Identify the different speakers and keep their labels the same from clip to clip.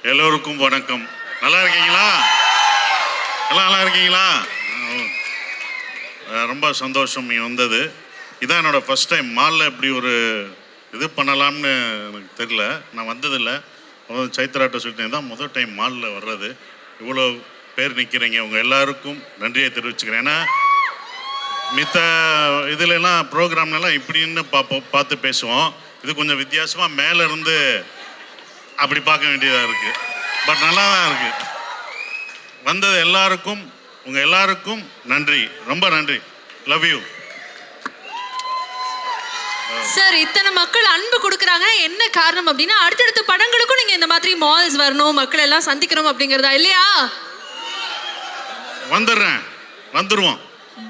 Speaker 1: எல்லோருக்கும் வணக்கம். நல்லா இருக்கீங்களா? எல்லாம் நல்லா இருக்கீங்களா? ரொம்ப சந்தோஷம் நீ வந்தது. இதான் என்னோடய ஃபஸ்ட் டைம் மாலில் இப்படி ஒரு இது பண்ணலாம்னு எனக்கு தெரில. நான் வந்ததில்லை. சைத்ராட்ட சொல்லிட்டு தான் முதல் டைம் மாலில் வர்றது. இவ்வளோ பேர் நிற்கிறீங்க, உங்கள் எல்லாருக்கும் நன்றியை தெரிவிச்சுக்கிறேன். ஏன்னா மித்த இதுலலாம் ப்ரோக்ராம்லாம் இப்படின்னு பார்த்து பேசுவோம். இது கொஞ்சம் வித்தியாசமாக மேலேருந்து அப்படி பார்க்க வேண்டியதாக இருக்குது. பட் நல்லா தான் இருக்குது. வந்தது எல்லாருக்கும், உங்கள் எல்லாருக்கும் நன்றி, ரொம்ப நன்றி. Love you
Speaker 2: sir. இத்தனை மக்கள் அன்பு கொடுக்குறாங்க, என்ன காரணம் அப்படின்னா அடுத்தடுத்த படங்களுக்கும் நீங்கள் இந்த மாதிரி மால்ஸ் வரணும், மக்கள் எல்லாம் சந்திக்கணும் அப்படிங்கிறதா இல்லையா?
Speaker 1: வந்துருவோம்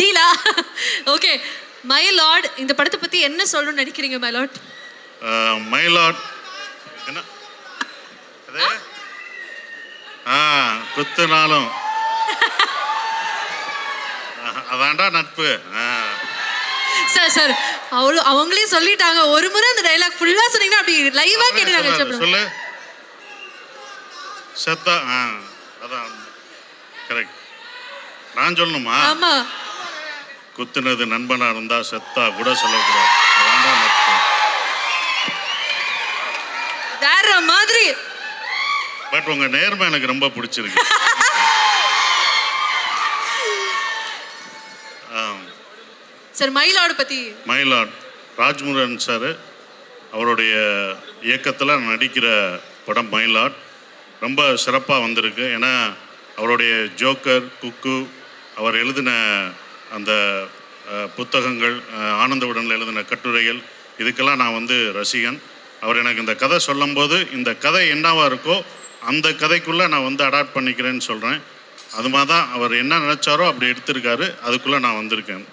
Speaker 2: டீலா? ஓகே. மை லார்ட், இந்த படத்தை பற்றி என்ன சொல்லணும்னு நினைக்கிறீங்க மை லார்ட்?
Speaker 1: மை லார்ட் என்ன குத்துனாலும் அதான்டா நட்பு.
Speaker 2: சார் சார் அவங்களே சொல்லிட்டாங்க. ஒரு முறை அந்த டைலாக் ஃபுல்லா சொன்னீங்கன்னா அப்படி லைவா கேட்டுறாங்க.
Speaker 1: சொல்லு. செத்தா அதான் கரெக்ட். நான் சொல்லணுமா?
Speaker 2: ஆமா.
Speaker 1: குத்துனது நண்பனா இருந்தா செத்தா கூட சொல்லக்கூடாது. அதான்டா நட்பு.
Speaker 2: வேற மாதிரி.
Speaker 1: பட் உங்க நேர்மை எனக்கு ரொம்ப பிடிச்சிருக்கு.
Speaker 2: சார் மயிலாடு பத்தி.
Speaker 1: மயிலாடு ராஜ்முருகன் சார் அவருடைய இயக்கத்தில் நடிக்கிற படம் மயிலாட் ரொம்ப சிறப்பாக வந்திருக்கு. ஏன்னா அவருடைய ஜோக்கர், குக்கு, அவர் எழுதின அந்த புத்தகங்கள், ஆனந்த விடனில் எழுதின கட்டுரைகள், இதுக்கெல்லாம் நான் வந்து ரசிகன். அவர் எனக்கு இந்த கதை சொல்லும்போது இந்த கதை என்னவாக இருக்கோ அந்த கதைக்குள்ளே நான் வந்து அடாப்ட் பண்ணிக்கிறேன்னு சொல்கிறேன். அது மாதிரி தான் அவர் என்ன நினச்சாரோ அப்படி எடுத்திருக்காரு. அதுக்குள்ளே நான் வந்திருக்கேன்.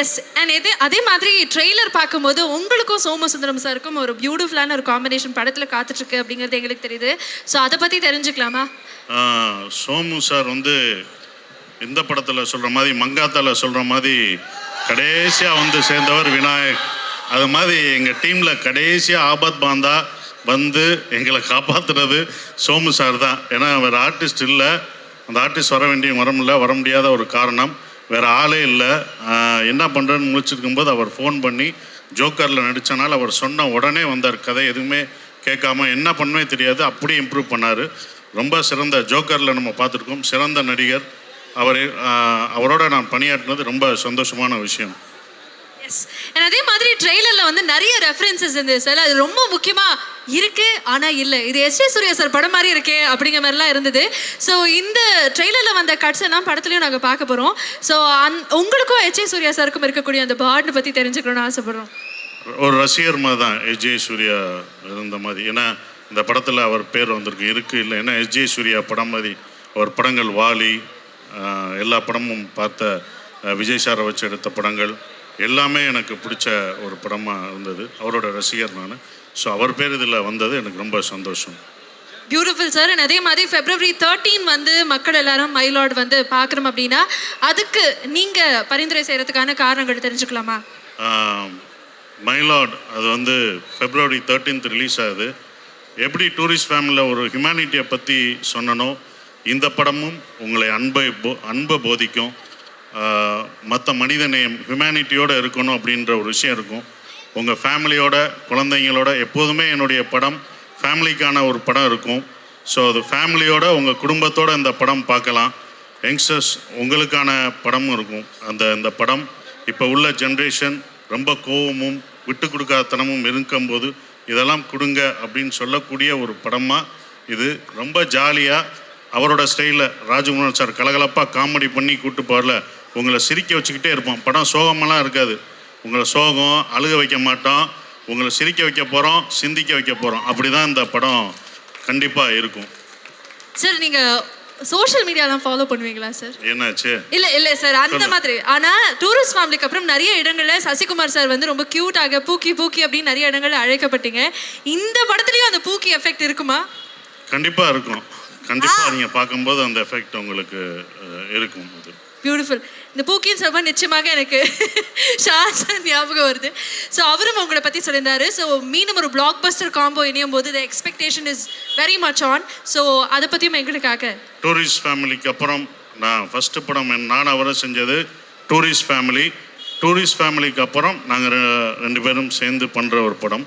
Speaker 2: எஸ். அண்ட் அதே மாதிரி ட்ரெய்லர் பார்க்கும்போது உங்களுக்கும் சோமசுந்தரம் சாருக்கும் ஒரு பியூட்டிஃபுல்லான ஒரு காம்பினேஷன் படத்தில் காத்துட்ருக்கு அப்படிங்கிறது எங்களுக்கு தெரியுது. ஸோ அதை பற்றி தெரிஞ்சுக்கலாமா?
Speaker 1: சோமு சார் வந்து இந்த படத்தில் சொல்கிற மாதிரி, மங்காத்தாவில் சொல்கிற மாதிரி கடைசியாக வந்து சேர்ந்தவர் விநாயக். அது மாதிரி எங்கள் டீமில் கடைசியாக ஆபத் பாந்தா வந்து எங்களை காப்பாற்றுறது சோமு சார் தான். ஏன்னா வேறு ஆர்டிஸ்ட் இல்லை. அந்த ஆர்டிஸ்ட் வர முடியாத ஒரு காரணம், வேறு ஆளே இல்லை. என்ன பண்ணுறேன்னு முடிச்சிருக்கும்போது அவர் ஃபோன் பண்ணி ஜோக்கரில் நடித்தனால அவர் சொன்ன உடனே வந்தார். கதை எதுவுமே கேட்காம என்ன பண்ணவே தெரியாது, அப்படியே இம்ப்ரூவ் பண்ணார். ரொம்ப சிறந்த ஜோக்கரில் நம்ம பார்த்துருக்கோம். சிறந்த நடிகர். அவரோட நான் பணியாற்றினது ரொம்ப சந்தோஷமான விஷயம்.
Speaker 2: எஸ். அதே மாதிரி ட்ரெய்லரில் வந்து நிறைய ரெஃபரன்சஸ் இருந்தது சார். அது ரொம்ப முக்கியமாக இருக்கு ஆனால் இல்லை, இது எஸ்.ஏ. சூர்யா சார் படம் மாதிரி இருக்கே அப்படிங்கிற மாதிரிலாம் இருந்தது. ஸோ இந்த ட்ரெய்லரில் வந்த கட்ஸ் எல்லாம் படத்துலையும் நாங்கள் பார்க்க போகிறோம். ஸோ உங்களுக்கும் எஸ்.ஏ. சூர்யா சாருக்கும் இருக்கக்கூடிய அந்த பாண்டை பற்றி தெரிஞ்சுக்கணும்னு ஆசைப்படுறோம்.
Speaker 1: ஒரு ரசிகர் மாதிரி தான் எஸ்.ஜே. சூர்யா இருந்த மாதிரி. ஏன்னா இந்த படத்தில் அவர் பேர் வந்திருக்கு இல்லை. ஏன்னா எஸ்.ஜே. சூர்யா படம் மாதிரி அவர் படங்கள், வாலி, எல்லா படமும் பார்த்த விஜய் சாரை வச்சு எடுத்த படங்கள் எல்லாமே எனக்கு பிடிச்ச ஒரு படமாக இருந்தது. அவரோட ரசிகர் நான். ஸோ அவர் பேர் இதில் வந்தது எனக்கு ரொம்ப சந்தோஷம்.
Speaker 2: Beautiful sir. அதே மாதிரி February 13 வந்து மக்கள் எல்லாரும் மைலாட் வந்து பார்க்குறோம் அப்படின்னா அதுக்கு நீங்கள் பரிந்துரை செய்கிறதுக்கான காரணங்கள் தெரிஞ்சுக்கலாமா?
Speaker 1: மைலாட் அது வந்து February 13 ரிலீஸ் ஆகுது. எப்படி டூரிஸ்ட் ஃபேமிலியில் ஒரு ஹியூமனிட்டியை பற்றி சொன்னனோ இந்த படமும் உங்களை அன்பை போதிக்கும். மற்ற மனிதநேயம், ஹியூமனிட்டியோடு இருக்கணும் அப்படின்ற ஒரு விஷயம் இருக்கும். உங்கள் ஃபேமிலியோட, குழந்தைங்களோட எப்போதுமே என்னுடைய படம் ஃபேமிலிக்கான ஒரு படம் இருக்கும். ஸோ அது ஃபேமிலியோட, உங்கள் குடும்பத்தோடு இந்த படம் பார்க்கலாம். யங்ஸ்டர்ஸ் உங்களுக்கான படமும் இருக்கும். இந்த படம் இப்போ உள்ள ஜென்ரேஷன் ரொம்ப கோவமும் விட்டு கொடுக்காதனமும் இருக்கும்போது இதெல்லாம் கொடுங்க அப்படின்னு சொல்லக்கூடிய ஒரு படமாக இது. ரொம்ப ஜாலியாக அவரோட ஸ்டைலில் ராஜ்குமார் சார் கலகலப்பாக காமெடி பண்ணி கூப்பிட்டு போகல, உங்களை சிரிக்க வச்சுக்கிட்டே இருப்போம். படம் சோகமெல்லாம் இருக்காது. உங்களை சோகம் அழுக வைக்க மாட்டோம். உங்களை சிரிக்க வைக்க போகிறோம், சிந்திக்க வைக்க போகிறோம். அப்படி தான் இந்த படம் கண்டிப்பாக இருக்கும்.
Speaker 2: சார் நீங்கள் சோஷியல் மீடியாலாம் ஃபாலோ பண்ணுவீங்களா சார்?
Speaker 1: என்னாச்சு?
Speaker 2: இல்லை சார் அந்த மாதிரி. ஆனால் டூரிஸ்ட் ஃபேமிலிக்கு அப்புறம் நிறைய இடங்களில் சசிகுமார் சார் வந்து ரொம்ப க்யூட்டாக பூக்கி அப்படின்னு நிறைய இடங்களில் அழைக்கப்பட்டீங்க. இந்த படத்துலையும் அந்த பூக்கி எஃபெக்ட் இருக்குமா?
Speaker 1: கண்டிப்பாக இருக்கும். கண்டிப்பாக நீங்கள் பார்க்கும்போது அந்த எஃபெக்ட் உங்களுக்கு இருக்கும். அது
Speaker 2: பியூட்டிஃபுல். இந்த பூக்கின்னு சொல்லும்போது நிச்சயமாக எனக்கு ஷாஜான் ஞாபகம் வருது. ஸோ அவரும் உங்களை பற்றி சொல்லியிருந்தாரு. ஸோ மீண்டும் ஒரு பிளாக் பஸ்டர் காம்போ இணையும் போது the expectation is very much on. So அதை பற்றியும் எங்களுக்காக.
Speaker 1: டூரிஸ்ட் ஃபேமிலிக்கு அப்புறம் நான் ஃபஸ்ட்டு படம் நான் அவரை செஞ்சது டூரிஸ்ட் ஃபேமிலி. டூரிஸ்ட் ஃபேமிலிக்கு அப்புறம் நாங்கள் 2 பேரும் சேர்ந்து பண்ணுற ஒரு படம்.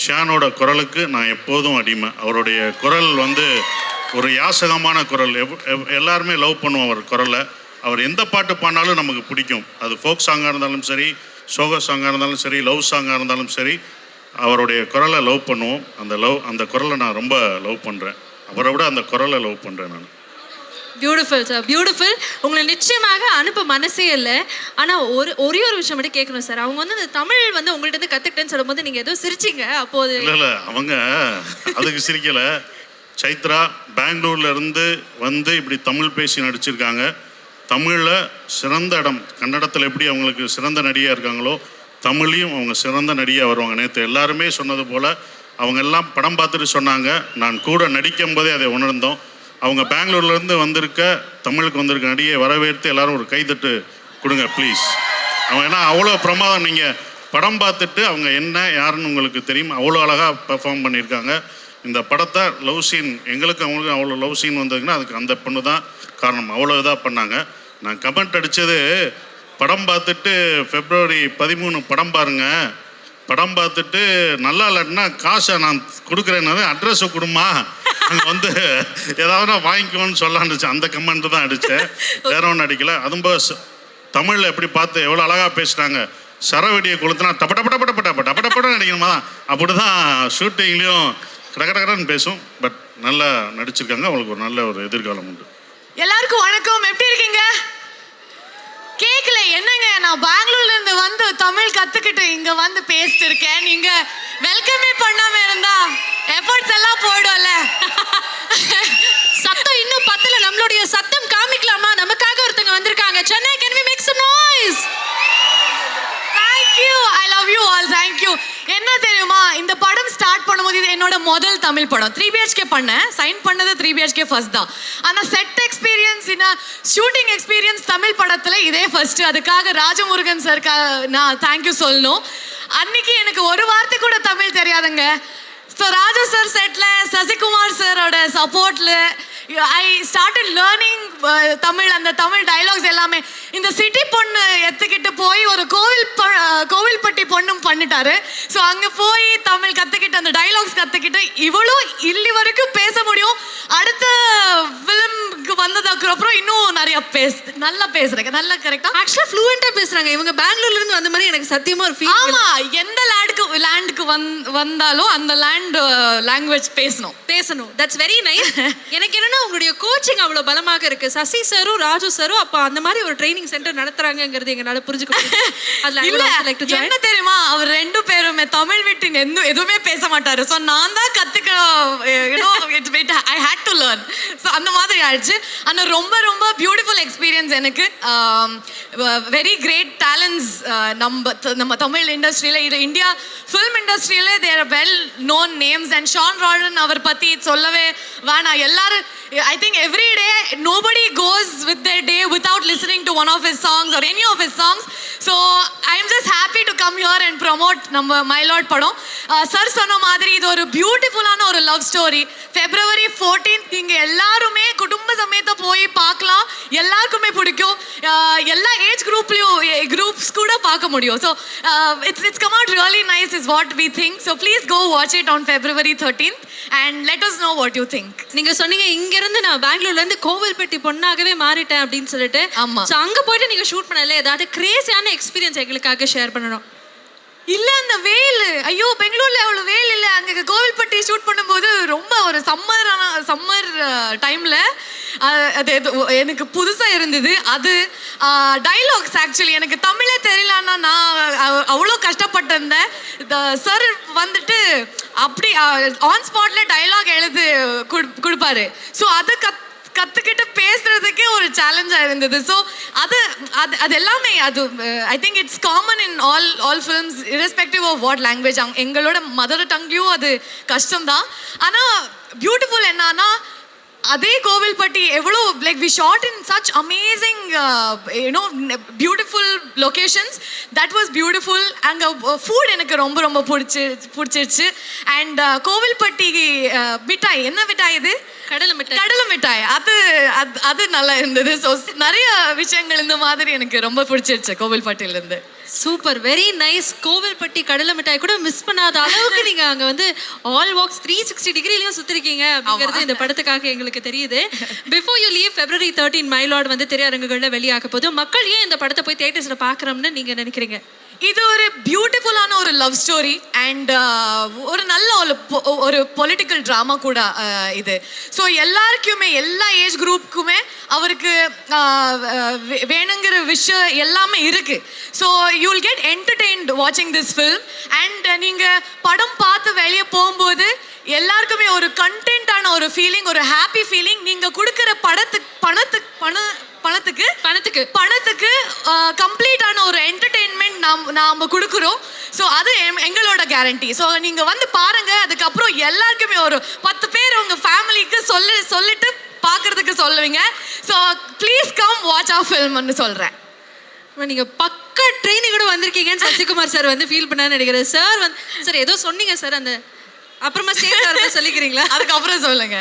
Speaker 1: ஷானோட குரலுக்கு நான் எப்போதும் அடிமை. அவருடைய குரல் வந்து ஒரு யாசகமான குரல். எல்லாருமே லவ் பண்ணுவோம் அவர் குரலை. அவர் எந்த பாட்டு பாடினாலும் நமக்கு பிடிக்கும். அது ஃபோக் சாங்காக இருந்தாலும் சரி, சோக சாங்காக இருந்தாலும் சரி, லவ் சாங்காக இருந்தாலும் சரி, அவருடைய குரலை லவ் பண்ணுவோம். அந்த குரலை நான் ரொம்ப லவ் பண்ணுறேன். அவரை விட அந்த குரலை லவ் பண்ணுறேன் நான்.
Speaker 2: Beautiful sir, beautiful. உங்களை நிச்சயமாக அனுப்ப மனசே இல்லை. ஆனால் ஒரே ஒரு விஷயம் மட்டும் கேட்கணும் சார். அவங்க வந்து இந்த தமிழ் வந்து உங்கள்கிட்ட இருந்து கற்றுக்கிட்டேன்னு சொல்லும்போது நீங்கள் ஏதோ சிரிச்சிங்க. அப்போது
Speaker 1: இல்லை அவங்க அதுக்கு சிரிக்கலை. சைத்ரா பெங்களூர்லேருந்து வந்து இப்படி தமிழ் பேசி நடிச்சிருக்காங்க. தமிழில் சிறந்த இடம். கன்னடத்தில் எப்படி அவங்களுக்கு சிறந்த நடிகையாக இருக்காங்களோ தமிழையும் அவங்க சிறந்த நடிகையாக வருவாங்க. நேற்று எல்லாருமே சொன்னது போல் அவங்க எல்லாம் படம் பார்த்துட்டு சொன்னாங்க. நான் கூட நடிக்கும் போதே அதை உணர்ந்தோம். அவங்க பெங்களூர்லேருந்து வந்திருக்க தமிழுக்கு வந்திருக்க நடிகையை வரவேற்று எல்லாரும் ஒரு கைத்தட்டு கொடுங்க ப்ளீஸ். அவங்க ஏன்னா அவ்வளோ பிரமாதம். நீங்கள் படம் பார்த்துட்டு அவங்க என்ன யாருன்னு உங்களுக்கு தெரியும். அவ்வளோ அழகாக பெர்ஃபார்ம் பண்ணியிருக்காங்க. இந்த படத்தை லவ் சீன் எங்களுக்கு அவங்களுக்கு அவ்வளோ லவ் சீன் வந்ததுன்னா அதுக்கு அந்த பொண்ணு தான் காரணம். அவ்வளோ இதாக பண்ணாங்க. நான் கமெண்ட் அடித்தது படம் பார்த்துட்டு February 13 படம் பாருங்க, படம் பார்த்துட்டு நல்லா இல்லைன்னா காசை நான் கொடுக்குறேன்னு அட்ரஸை கொடுமா, அங்கே வந்து ஏதாவது நான் வாங்கிக்கோன்னு சொல்லான்னு அந்த கமெண்ட் தான் அடித்தேன். வேற ஒன்றும் அடிக்கலை. அதுவும் தமிழில் எப்படி பார்த்து எவ்வளோ அழகாக பேசுகிறாங்க. சரவெடியை கொளுத்துனா டப்படப்படப்படப்படப்படப்பட நடிக்கணுமா தான். அப்படி தான் ஷூட்டிங்லேயும் கடகடகடன்னு பேசும். பட் நல்லா நடிச்சிருக்காங்க. அவங்களுக்கு ஒரு நல்ல ஒரு எதிர்காலம் உண்டு.
Speaker 3: எல்லாருக்கும் வணக்கம். எப்படி இருக்கீங்க? கேட்கல என்னங்க, நான் பெங்களூர்ல இருந்து வந்து தமிழ் கத்துக்கிட்டு இங்க வந்து பேசிட்டு இருக்கேன். நீங்க வெல்கமே பண்ணாம இருந்தா எஃபர்ட்ஸ் எல்லாம் போயிடும்ல.
Speaker 2: சத்தம் இன்னும் பத்தல. நம்மளுடைய சத்தம் காமிக்கலாமா? நமக்காக ஒருத்தங்க வந்திருக்காங்க. Chennai, can we make some noise?
Speaker 3: Thank you. I love you all. Thank you. என்ன தெரியுமா, இந்த படம் ஸ்டார்ட் பண்ணும்போது இது என்னோட முதல் தமிழ் படம். 3 BHK பண்ணேன். சைன் பண்ணது 3 BHK ஃபர்ஸ்ட் தான். ஆனால் set experience shooting experience Tamil படத்தில் இதே ஃபர்ஸ்ட். அதுக்காக ராஜமுருகன் சார்க்கு நான் தேங்க்யூ சொல்லணும். அன்னைக்கு எனக்கு ஒரு வார்த்தை கூட தமிழ் தெரியாதுங்க. So Raju sir settle Sasikumar சாரோட சப்போர்ட்டில் ஐ ஸ்டார்டட் லேர்னிங் தமிழ். அந்த தமிழ் டைலாக்ஸ் எல்லாமே இந்த சிட்டி பொண்ணு எடுத்துக்கிட்டு போய் ஒரு கோவில்பட்டி பொண்ணும் பண்ணிட்டாரு. ஸோ அங்கே போய் தமிழ் கற்றுக்கிட்டு அந்த டைலாக்ஸ் கற்றுக்கிட்டு இவ்வளோ இல்லி வரைக்கும் பேச முடியும். அடுத்த ஃபிலிம்க்கு வந்ததுக்கு அப்புறம் இன்னும் நிறைய நல்லா பேசுறேன். நல்லா கரெக்டாக
Speaker 2: ஆக்சுவலாக ஃப்ளூவெண்ட்டாக பேசுகிறாங்க. இவங்க பெங்களூர்லேருந்து வந்த மாதிரி எனக்கு சத்தியமாக ஒரு ஃபீல்.
Speaker 3: ஆமாம், எந்த லேண்டுக்கு வந்தாலும் அந்த லாங்குவேஜ் பேசணும்.
Speaker 2: That's very nice. எனக்கு என்னன்னா உங்களுடைய கோச்சிங் அவ்வளோ பலமாக இருக்கு. சசி சாரும் ராஜு சாரும் அப்போ அந்த மாதிரி ஒரு ட்ரைனிங் சென்டர் நடத்துறாங்கிறது எங்களால் புரிஞ்சுக்க முடியும்.
Speaker 3: என்ன தெரியுமா, அவர் 2 பேருமே தமிழ் விட்டு எதுவுமே பேச மாட்டாரு. ஸோ நான் தான் I hate to learn. So அந்த மாதிரி ஆயிடுச்சு. ஆனால் ரொம்ப ரொம்ப பியூட்டிஃபுல் எக்ஸ்பீரியன்ஸ் எனக்கு. வெரி கிரேட் டேலண்ட்ஸ் நம்ம தமிழ் இண்டஸ்ட்ரியில், இது இந்தியா ஃபிலிம் இண்டஸ்ட்ரியில் their well known names. And Sean Roldan அவர் பற்றி சொல்லவே வேணாம். எல்லாரும் I think every day nobody goes with their day without listening to one of his songs or any of his songs. So I'm just happy to come here and promote நம்ம My Lord படம். Sir சொன்ன மாதிரி இது ஒரு பியூட்டிஃபுல்லான ஒரு love story. February 14th நீங்க எல்லாருமே குடும்ப சமேத போய் பார்க்கலாம். எல்லாருக்குமே பிடிக்கும். எல்லா ஏஜ் குரூப்ஸ் கூட பார்க்க முடியும். So it's come out really nice is what we think. So please go watch it on February 13th and let us know what you think.
Speaker 2: நீங்க சொன்னீங்க இங்க இருந்து நான் பெங்களூர்ல இருந்து கோவில்பட்டி பொண்ணாகவே மாறிட்டேன் அப்படின்னு சொல்லிட்டு.
Speaker 3: ஆமா.
Speaker 2: சோ அங்க போயிட்டு நீங்க ஷூட் பண்ணல, ஏதாவது கிரேசியான எக்ஸ்பீரியன்ஸ் எங்களுக்காக ஷேர் பண்ணணும்.
Speaker 3: இல்ல அந்த வெயில், ஐயோ பெங்களூர்ல அவ்வளவு வெயில் இல்ல. அங்க கோவில்பட்டி ஷூட் பண்ணும்போது ரொம்ப ஒரு சம்மர் டைம்ல அது எனக்கு புதுசா இருந்தது. அது டைலாக்ஸ் ஆக்சுவலி எனக்கு தமிழே தெரியலன்னா நான் அவ்வளோ கஷ்டப்பட்டிருந்தேன். சார் வந்துட்டு அப்படி ஆன் ஸ்பாட்ல டைலாக் எழுதி கொடுப்பாரு. ஸோ அது கற்றுக்கிட்டு பேசுறதுக்கே ஒரு சேலஞ்சாக இருந்தது. ஸோ அது எல்லாமே அது I think it's common in all films irrespective of what language. எங்களோட மதர் டங்லையும் அது கஷ்டம்தான். ஆனால் பியூட்டிஃபுல் என்னன்னா அதே கோவில்பட்டி எவ்வளோ like we shot in such amazing you know beautiful locations. That was beautiful. அங்கே ஃபுட் எனக்கு ரொம்ப ரொம்ப பிடிச்சிருச்சு. அண்ட் கோவில்பட்டி மிட்டாய், என்ன மிட்டாய் இது? கடலை மிட்டாய். அது நல்லா இருந்தது. ஸோ நிறைய விஷயங்கள் இந்த மாதிரி எனக்கு ரொம்ப பிடிச்சிருச்சு கோவில்பட்டியிலேருந்து.
Speaker 2: Super, very nice. கோவில்பட்டி கடலை மிட்டாய் கூட மிஸ் பண்ணாத அளவுக்கு நீங்க அங்க வந்து ஆல் வாக்ஸ் 360 டிகிரிலையும் சுத்திருக்கீங்க அப்படிங்கிறது இந்த படத்துக்காக எங்களுக்கு தெரியுது. Before you leave February 13 my Lord வந்து திரையரங்குகள்ல வெளியாக போது. மக்கள் ஏன் இந்த படத்தை போய் தியேட்டர்ஸ்ல பார்க்கறோம்னு நீங்க நினைக்கிறீங்க?
Speaker 3: இது ஒரு பியூட்டிஃபுல்லான ஒரு லவ் ஸ்டோரி அண்ட் ஒரு நல்ல ஒரு பொலிட்டிக்கல் ட்ராமா கூட இது. ஸோ எல்லாருக்குமே, எல்லா ஏஜ் குரூப்புக்குமே அவருக்கு வேணுங்கிற விஷயம் எல்லாமே இருக்கு. So you will get entertained வாட்சிங் திஸ் ஃபில்ம். அண்ட் நீங்கள் படம் பார்த்து வெளியே போகும்போது எல்லாருக்குமே ஒரு கண்டென்ட்டான ஒரு ஃபீலிங், ஒரு ஹாப்பி ஃபீலிங். நீங்கள் கொடுக்குற பணத்துக்கு கம்ப்ளீட்டான ஒரு என்டர்டெயின்மெண்ட் நாம் கொடுக்குறோம். ஸோ அது எங்களோட கேரண்டி. ஸோ நீங்கள் வந்து பாருங்க. அதுக்கப்புறம் எல்லாருக்குமே ஒரு 10 பேர் உங்கள் ஃபேமிலிக்கு சொல்லிட்டு பார்க்கறதுக்கு சொல்லுவீங்க. So please come watch our ஃபில்ம்னு சொல்கிறேன்.
Speaker 2: நீங்க பக்கா ட்ரெயினிங் கூட வந்திருக்கீங்கன்னு சசிகுமார் சார் வந்து ஃபீல் பண்ணான்னு நினைக்கிறேன். சார் வந்து சார் ஏதோ சொன்னீங்க சார், அந்த அப்புறமா ஸ்டேஜ் சொல்லிக்கிறீங்களா?
Speaker 3: அதுக்கப்புறம் சொல்லுங்க.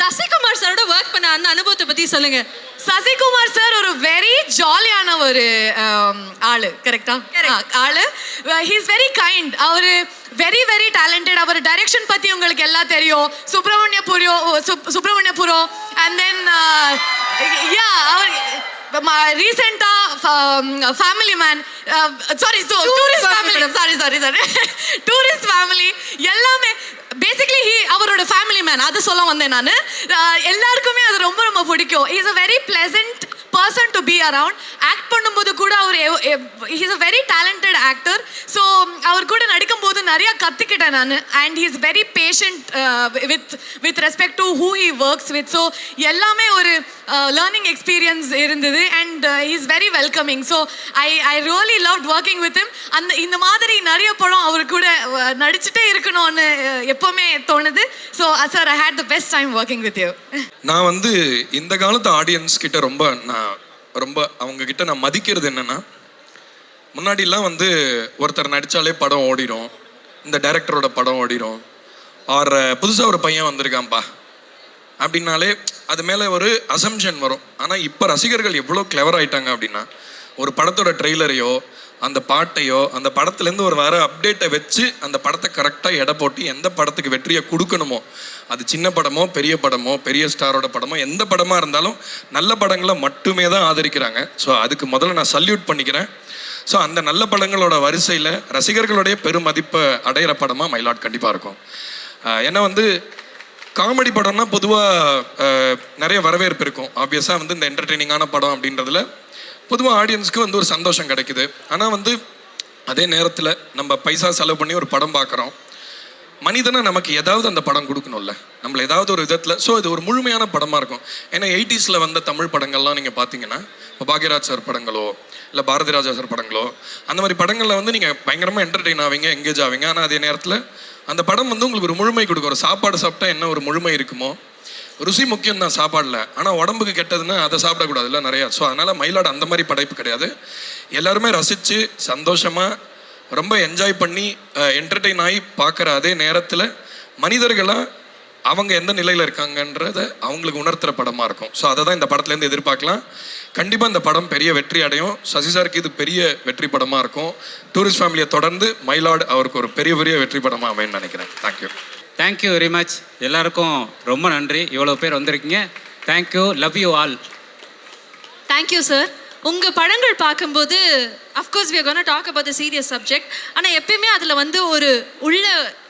Speaker 2: சசிகுமார் சாரோட ஒர்க் பண்ண அந்த அனுபவத்தை பத்தி சொல்லுங்க.
Speaker 3: சசிகுமார் சார் ஒரு வெரி ஜாலியான ஒரு ஆளு. கரெக்டா? ஆளு. He is very kind. அவரு வெரி வெரி டேலண்டட். அவர் டைரக்ஷன் பத்தி உங்களுக்கு எல்லாம் தெரியும். சுப்பிரமணியபுரம் அண்ட் தென் அவர் ரீசெண்டா ஃபேமிலி மேன், டூரிஸ்ட் ஃபேமிலி எல்லாமே பேசிக்கலி அவரோட ஃபேமிலி மேன். அது சொல்ல வந்தேன் நான். எல்லாருக்குமே அது ரொம்ப ரொம்ப பிடிக்கும். Is a very pleasant person to be around. Act பண்ணும்போது கூட அவர் is a very talented actor. So அவர் கூட நடிக்கும்போது நிறைய கற்றுக்கிட்டேன் நான். And he is very patient with respect to who he works with. So எல்லாமே ஒரு லேர்னிங் எக்ஸ்பீரியன்ஸ் இருந்தது. And he is very welcoming. So I really loved working with him. இந்த மாதிரி நிறைய படம் அவர் கூட நடிச்சுட்டே இருக்கணும்னு எப்போவுமே தோணுது. So sir, I had the best time working with you.
Speaker 4: நான் வந்து இந்த காலத்து ஆடியன்ஸ் கிட்ட ரொம்ப அவங்க கிட்ட நான் மதிக்கிறது என்னன்னா, முன்னாடிலாம் வந்து ஒருத்தர் நடித்தாலே படம் ஓடிடும், இந்த டைரக்டரோட படம் ஓடிடும், ஆர் புதுசாக ஒரு பையன் வந்திருக்கான்ப்பா அப்படின்னாலே அது மேலே ஒரு அசம்ஷன் வரும். ஆனால் இப்போ ரசிகர்கள் எவ்வளோ கிளவர் ஆகிட்டாங்க அப்படின்னா, ஒரு படத்தோட ட்ரெய்லரையோ அந்த பாட்டையோ அந்த படத்துலேருந்து ஒரு வர அப்டேட்டை வச்சு அந்த படத்தை கரெக்டாக எடை போட்டு எந்த படத்துக்கு வெற்றியை கொடுக்கணுமோ, அது சின்ன படமோ பெரிய படமோ பெரிய ஸ்டாரோட படமோ எந்த படமாக இருந்தாலும் நல்ல படங்களை மட்டுமே தான் ஆதரிக்கிறாங்க. ஸோ அதுக்கு முதல்ல நான் சல்யூட் பண்ணிக்கிறேன். ஸோ அந்த நல்ல படங்களோட வரிசையில் ரசிகர்களுடைய பெருமதிப்பை அடையிற படமாக மை லார்ட் கண்டிப்பாக இருக்கும். ஏன்னா வந்து காமெடி படம்னா பொதுவாக நிறைய வரவேற்பு இருக்கும். ஆப்வியஸாக வந்து இந்த என்டர்டெய்னிங்கான படம் அப்படின்றதுல பொதுவாக ஆடியன்ஸ்க்கு வந்து ஒரு சந்தோஷம் கிடைக்குது. ஆனால் வந்து அதே நேரத்தில் நம்ம பைசா செலவு பண்ணி ஒரு படம் பார்க்குறோம். மனிதனை நமக்கு ஏதாவது அந்த படம் கொடுக்கணும்ல, நம்மளை ஏதாவது ஒரு விதத்தில். ஸோ இது ஒரு முழுமையான படமாக இருக்கும். ஏன்னா 80s வந்த தமிழ் படங்கள்லாம் நீங்கள் பார்த்தீங்கன்னா, இப்போ பாக்யராஜ் சார் படங்களோ இல்லை பாரதி ராஜா சார் படங்களோ அந்த மாதிரி படங்களில் வந்து நீங்கள் பயங்கரமாக என்டர்டெயின் ஆவீங்க, எங்கேஜ் ஆவீங்க. ஆனால் அதே நேரத்தில் அந்த படம் வந்து உங்களுக்கு ஒரு முழுமை கொடுக்கும். ஒரு சாப்பாடு சாப்பிட்டா என்ன ஒரு முழுமை இருக்குமோ, ருசி முக்கியம் தான் சாப்பாடில், ஆனால் உடம்புக்கு கெட்டதுன்னா அதை சாப்பிடக்கூடாதுல்ல நிறையா. ஸோ அதனால் மை லார்ட் அந்த மாதிரி படைப்பு கிடையாது. எல்லாருமே ரசித்து சந்தோஷமாக ரொம்ப என்ஜாய் பண்ணி என்டர்டெயின் ஆகி பார்க்குற அதே நேரத்தில் மனிதர்களாக அவங்க எந்த நிலையில் இருக்காங்கன்றதை அவங்களுக்கு உணர்த்துகிற படமாக இருக்கும். ஸோ அதை தான் இந்த படத்துலேருந்து எதிர்பார்க்கலாம். கண்டிப்பாக இந்த படம் பெரிய வெற்றி அடையும். சசி சாருக்கு இது பெரிய வெற்றி படமாக இருக்கும். டூரிஸ்ட் ஃபேமிலியை தொடர்ந்து மை லார்ட் அவருக்கு ஒரு பெரிய பெரிய வெற்றி படமாக அமைன்னு நினைக்கிறேன்.
Speaker 5: Thank you very much. எல்லாருக்கும் ரொம்ப நன்றி. இவ்வளோ பேர் வந்திருக்கீங்க. Thank you. Love you all.
Speaker 2: Thank you sir. உங்கள் படங்கள் பார்க்கும்போது of course we are going to talk about the serious subject. ஆனால் எப்பயுமே அதில் வந்து ஒரு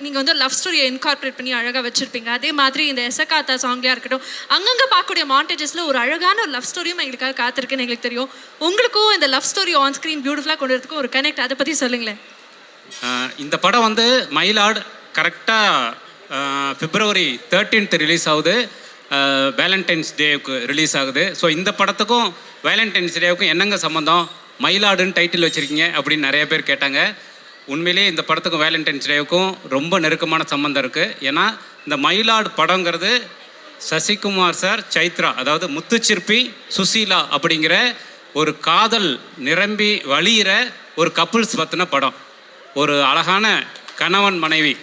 Speaker 2: நீங்கள் வந்து லவ் ஸ்டோரியை இன்கார்பரேட் பண்ணி அழகாக வச்சுருப்பீங்க. அதே மாதிரி இந்த எசகாத்தா சாங்லையாக இருக்கட்டும், அங்கங்கே பார்க்கக்கூடிய மாண்டேஜஸில் ஒரு அழகான ஒரு லவ் ஸ்டோரியும் எங்களுக்காக காத்திருக்குன்னு எங்களுக்கு தெரியும். உங்களுக்கும் இந்த லவ் ஸ்டோரி ஆன் ஸ்க்ரீன் பியூட்டிஃபுல்லாக கொண்டு வரதுக்கும் ஒரு கனெக்ட், அதை பற்றி சொல்லுங்களேன்.
Speaker 5: இந்த படம் வந்து மை லார்ட் கரெக்டாக February 13th ரிலீஸ் ஆகுது. வேலண்டைன்ஸ் டேவுக்கு ரிலீஸ் ஆகுது. ஸோ இந்த படத்துக்கும் வேலண்டைன்ஸ் டேவுக்கும் என்னங்க சம்மந்தம், மயிலாடுன்னு டைட்டில் வச்சுருக்கீங்க அப்படின்னு நிறைய பேர் கேட்டாங்க. உண்மையிலே இந்த படத்துக்கும் வேலண்டைன்ஸ் டேவுக்கும் ரொம்ப நெருக்கமான சம்மந்தம் இருக்குது. ஏன்னா இந்த மயிலாடு படங்கிறது சசிகுமார் சார், சைத்ரா, அதாவது முத்துச்சிற்பி, சுசீலா அப்படிங்கிற ஒரு காதல் நிரம்பி வழியிற ஒரு கப்புள்ஸ் பற்றின படம். ஒரு அழகான கணவன் மனைவி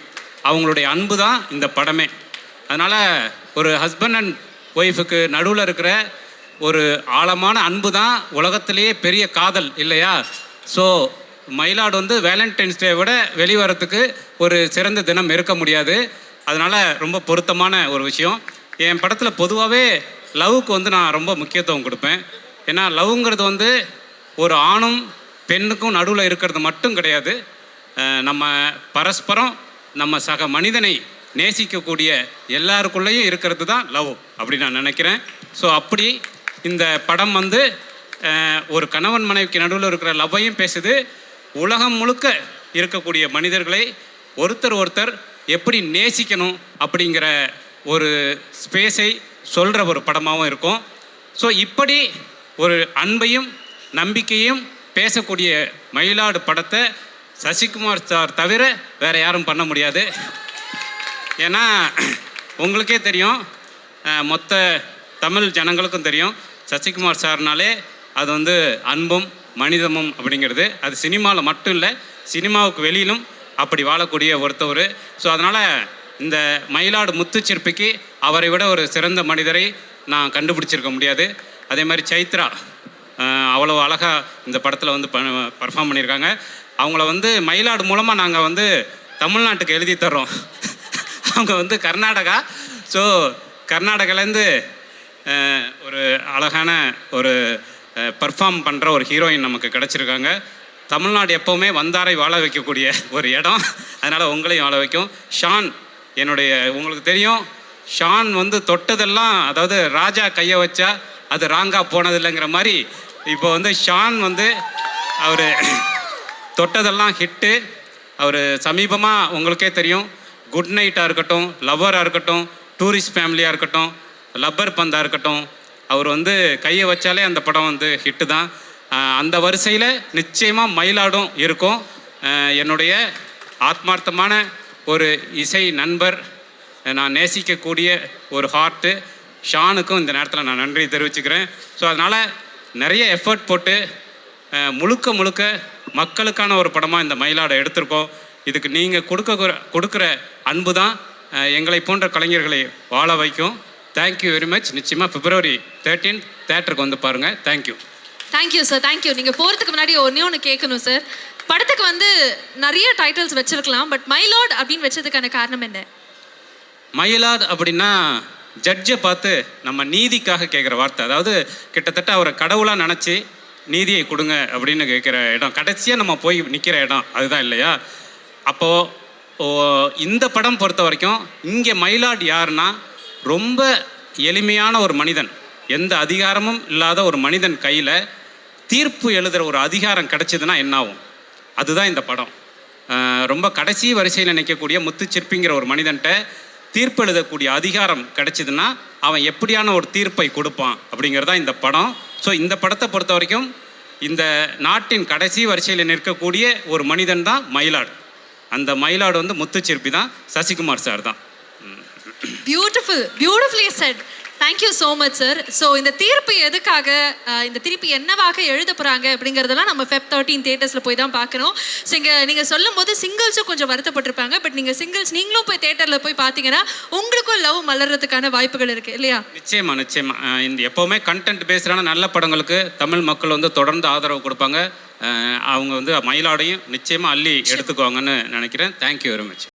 Speaker 5: அவங்களுடைய அன்பு தான் இந்த படமே. அதனால் ஒரு ஹஸ்பண்ட் அண்ட் ஒய்ஃபுக்கு நடுவில் இருக்கிற ஒரு ஆழமான அன்பு தான் உலகத்திலேயே பெரிய காதல் இல்லையா? ஸோ மயிலாடு வந்து வேலண்டைன்ஸ் டே விட வெளிவரத்துக்கு ஒரு சிறந்த தினம் இருக்க முடியாது. அதனால் ரொம்ப பொருத்தமான ஒரு விஷயம். என் படத்தில் பொதுவாகவே லவ்வுக்கு வந்து நான் ரொம்ப முக்கியத்துவம் கொடுப்பேன். ஏன்னா லவ்ங்கிறது வந்து ஒரு ஆணும் பெண்ணுக்கும் நடுவில் இருக்கிறது மட்டும் கிடையாது. நம்ம பரஸ்பரம் நம்ம சக மனிதனை நேசிக்கக்கூடிய எல்லாருக்குள்ளேயும் இருக்கிறது தான் லவ் அப்படி நான் நினைக்கிறேன். ஸோ அப்படி இந்த படம் வந்து ஒரு கணவன் மனைவிக்கு நடுவில் இருக்கிற லவ்வையும் பேசுது. உலகம் முழுக்க இருக்கக்கூடிய மனிதர்களை ஒருத்தர் எப்படி நேசிக்கணும் அப்படிங்கிற ஒரு ஸ்பேஸை சொல்கிற ஒரு படமாகவும் இருக்கும். ஸோ இப்படி ஒரு அன்பையும் நம்பிக்கையும் பேசக்கூடிய மயிலாடு படத்தை சசிகுமார் சார் தவிர வேறு யாரும் பண்ண முடியாது. ஏன்னா உங்களுக்கே தெரியும், மொத்த தமிழ் ஜனங்களுக்கும் தெரியும், சசிகுமார் சார்னாலே அது வந்து அன்பும் மனிதமும் அப்படிங்கிறது. அது சினிமாவில் மட்டும் இல்லை, சினிமாவுக்கு வெளியிலும் அப்படி வாழக்கூடிய ஒருத்தவர். ஸோ அதனால் இந்த மயிலாடு முத்துச்சிற்பிக்கு அவரை விட ஒரு சிறந்த மனிதரை நான் கண்டுபிடிச்சிருக்க முடியாது. அதே மாதிரி சைத்ரா அவ்வளோ அழகாக இந்த படத்தில் வந்து பர்ஃபார்ம் பண்ணியிருக்காங்க. அவங்கள வந்து மயிலாடு மூலமாக நாங்கள் வந்து தமிழ்நாட்டுக்கு எழுதி தர்றோம். அவங்க வந்து கர்நாடகா. ஸோ கர்நாடகாலேருந்து ஒரு அழகான ஒரு பர்ஃபார்ம் பண்ணுற ஒரு ஹீரோயின் நமக்கு கிடச்சிருக்காங்க. தமிழ்நாடு எப்போவுமே வந்தாரை வாழ வைக்கக்கூடிய ஒரு இடம். அதனால் உங்களையும் வாழ வைக்கும். ஷான், என்னுடைய உங்களுக்கு தெரியும், ஷான் வந்து தொட்டதெல்லாம், அதாவது ராஜா கையை வச்சா அது ராங்காக போனதில்லைங்கிற மாதிரி இப்போ வந்து ஷான் வந்து அவர் தொட்டதெல்லாம் ஹிட்டு. அவர் சமீபமாக உங்களுக்கே தெரியும், குட் நைட்டாக இருக்கட்டும், லவ்வராக இருக்கட்டும், டூரிஸ்ட் ஃபேமிலியாக இருக்கட்டும், லப்பர் பந்தாக இருக்கட்டும், அவர் வந்து கையை வச்சாலே அந்த படம் வந்து ஹிட்டு தான். அந்த வரிசையில் நிச்சயமாக மயிலாடும் இருக்கும். என்னுடைய ஆத்மார்த்தமான ஒரு இசை நண்பர், நான் நேசிக்கக்கூடிய ஒரு ஹார்ட்டு ஷானுக்கும் இந்த நேரத்தில் நான் நன்றி தெரிவிச்சுக்கிறேன். ஸோ அதனால் நிறைய எஃபர்ட் போட்டு முழுக்க மக்களுக்கான ஒரு படமாக இந்த மயிலாடை எடுத்திருக்கோம். இதுக்கு நீங்கள் கொடுக்குற அன்பு தான் எங்களை போன்ற கலைஞர்களை வாழ வைக்கும். Thank you very much. நிச்சயமாக February 13 தேட்டருக்கு வந்து பாருங்கள். தேங்க்யூ.
Speaker 2: Thank you sir, thank you. நீங்கள் போகிறதுக்கு முன்னாடி ஒன்று கேட்கணும் சார். படத்துக்கு வந்து நிறைய டைட்டில்ஸ் வச்சிருக்கலாம், பட் மயிலாட் அப்படின்னு வச்சதுக்கான காரணம் என்ன?
Speaker 5: மயிலாட் அப்படின்னா ஜட்ஜை பார்த்து நம்ம நீதிக்காக கேட்குற வார்த்தை. அதாவது கிட்டத்தட்ட அவரை கடவுளாக நினச்சி நீதியை கொடுங்க அப்படின்னு கேட்குற இடம், கடைசியாக நம்ம போய் நிற்கிற இடம் அதுதான் இல்லையா? அப்போது இந்த படம் பொறுத்த வரைக்கும் இங்கே மயிலாட் யாருன்னா ரொம்ப எளிமையான ஒரு மனிதன், எந்த அதிகாரமும் இல்லாத ஒரு மனிதன் கையில் தீர்ப்பு எழுதுகிற ஒரு அதிகாரம் கிடச்சிதுன்னா என்னாகும், அதுதான் இந்த படம். ரொம்ப கடைசி வரிசையில் நிற்கக்கூடிய முத்துச்சிற்பிங்கிற ஒரு மனிதன்கிட்ட தீர்ப்பு எழுதக்கூடிய அதிகாரம் கிடச்சிதுன்னா அவன் எப்படியான ஒரு தீர்ப்பை கொடுப்பான் அப்படிங்கிறதா இந்த படம். ஸோ இந்த படத்தை பொறுத்த வரைக்கும் இந்த நாட்டின் கடைசி வரிசையில் நிற்கக்கூடிய ஒரு மனிதன் தான் மயிலாடு. அந்த மயிலாடு வந்து முத்துச்சிற்பி தான், சசிகுமார் சார் தான்.
Speaker 2: Beautifully set. Thank you so much sir. So இந்த தீர்ப்பு எதுக்காக, இந்த தீர்ப்பு என்னவாக எழுத போகிறாங்க அப்படிங்கிறதெல்லாம் நம்ம Feb 13 தேட்டர்ஸில் போய் தான் பார்க்கணும். ஸோ இங்கே நீங்கள் சொல்லும் போது சிங்கிள்ஸும் கொஞ்சம் வருத்தப்பட்டிருப்பாங்க, பட் நீங்கள் சிங்கிள்ஸ் நீங்களும் போய் தேட்டரில் போய் பார்த்தீங்கன்னா உங்களுக்கும் லவ் மலர்றதுக்கான வாய்ப்புகள் இருக்குது இல்லையா?
Speaker 5: நிச்சயமாக இந்த எப்போவுமே கண்டென்ட் பேஸ்டான நல்ல படங்களுக்கு தமிழ் மக்கள் வந்து தொடர்ந்து ஆதரவு கொடுப்பாங்க. அவங்க வந்து மயிலாடையும் நிச்சயமாக அள்ளி எடுத்துக்குவாங்கன்னு நினைக்கிறேன். Thank you very much.